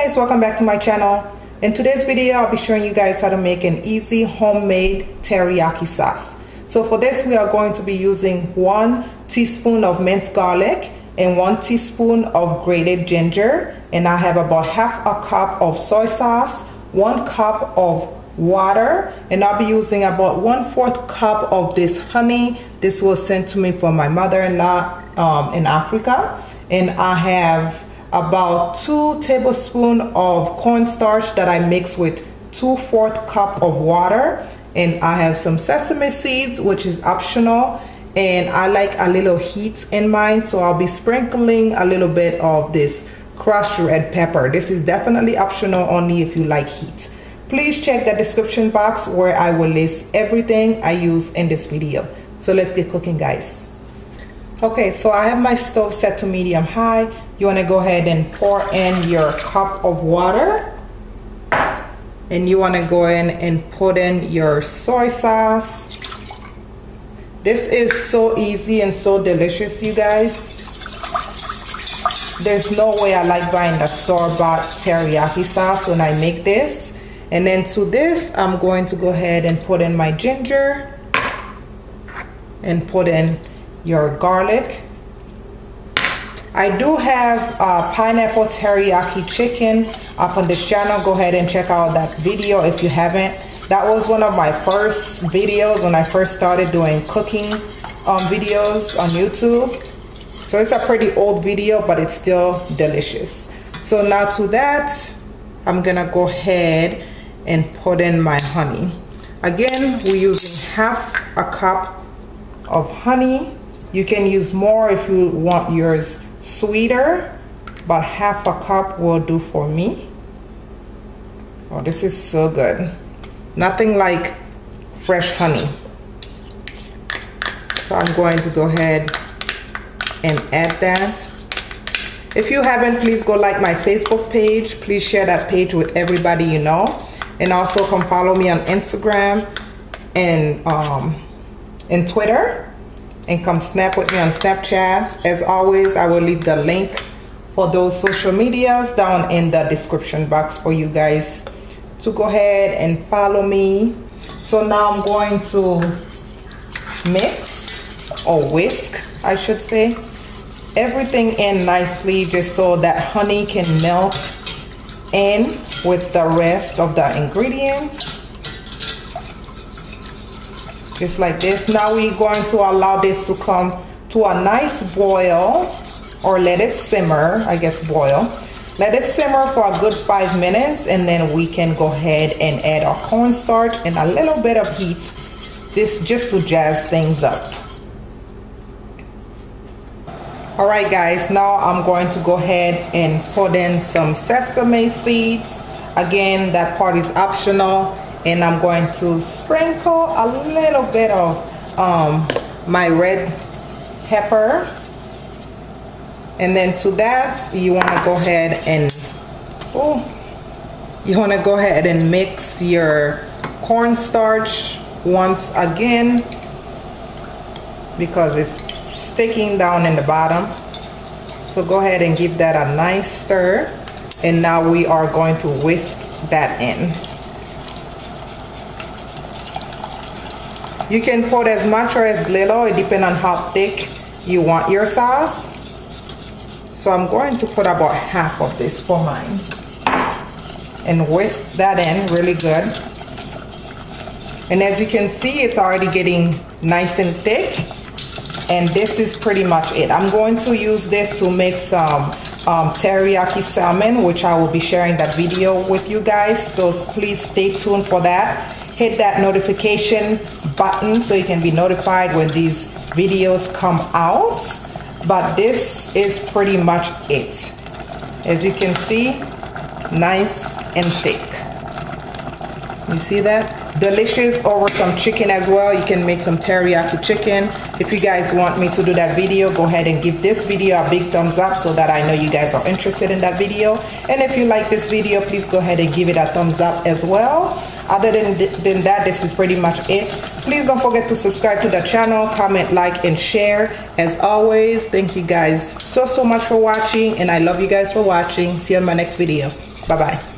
guys, welcome back to my channel. In today's video I'll be showing you guys how to make an easy homemade teriyaki sauce. So for this we are going to be using 1 teaspoon of minced garlic and 1 teaspoon of grated ginger, and I have about half a cup of soy sauce, 1 cup of water, and I'll be using about 1/4 cup of this honey. This was sent to me from my mother-in-law in Africa, and I have about 2 tablespoons of cornstarch that I mix with 2/4 cup of water, and I have some sesame seeds, which is optional, and I like a little heat in mine, so I'll be sprinkling a little bit of this crushed red pepper. This is definitely optional, only if you like heat. Please check the description box where I will list everything I use in this video. So let's get cooking, guys. Okay, so I have my stove set to medium high. You want to go ahead and pour in your cup of water, and you want to go in and put in your soy sauce. This is so easy and so delicious, you guys. There's no way I like buying the store-bought teriyaki sauce when I make this. And then to this I'm going to go ahead and put in my ginger and put in your garlic. I do have pineapple teriyaki chicken up on this channel. Go ahead and check out that video if you haven't. That was one of my first videos when I first started doing cooking videos on YouTube. So it's a pretty old video, but it's still delicious. So now to that, I'm gonna go ahead and put in my honey. Again, we're using half a cup of honey. You can use more if you want yours sweeter, but half a cup will do for me. Oh, this is so good. Nothing like fresh honey. So I'm going to go ahead and add that. If you haven't, please go like my Facebook page. Please share that page with everybody you know. And also come follow me on Instagram and Twitter. And come snap with me on Snapchat. As always, I will leave the link for those social medias down in the description box for you guys to go ahead and follow me. So now I'm going to mix, or whisk I should say, everything in nicely, just so that honey can melt in with the rest of the ingredients. Just like this. Now we're going to allow this to come to a nice boil, or let it simmer, I guess boil. Let it simmer for a good 5 minutes, and then we can go ahead and add our cornstarch and a little bit of heat. This just to jazz things up. Alright guys, now I'm going to go ahead and put in some sesame seeds. Again, that part is optional. And I'm going to sprinkle a little bit of my red pepper. And then to that, you want to go ahead and mix your cornstarch once again, because it's sticking down in the bottom. So go ahead and give that a nice stir. And now we are going to whisk that in. You can put as much or as little, it depends on how thick you want your sauce. So I'm going to put about half of this for mine. And whisk that in really good. And as you can see, it's already getting nice and thick. And this is pretty much it. I'm going to use this to make some teriyaki salmon, which I will be sharing that video with you guys. So please stay tuned for that. Hit that notification button so you can be notified when these videos come out. But this is pretty much it. As you can see, nice and thick. You see that? Delicious over some chicken as well. You can make some teriyaki chicken. If you guys want me to do that video, go ahead and give this video a big thumbs up so that I know you guys are interested in that video. And if you like this video, please go ahead and give it a thumbs up as well. Other than that, this is pretty much it. Please don't forget to subscribe to the channel, comment, like, and share. As always, thank you guys so much for watching, and I love you guys for watching. See you on my next video. Bye-bye.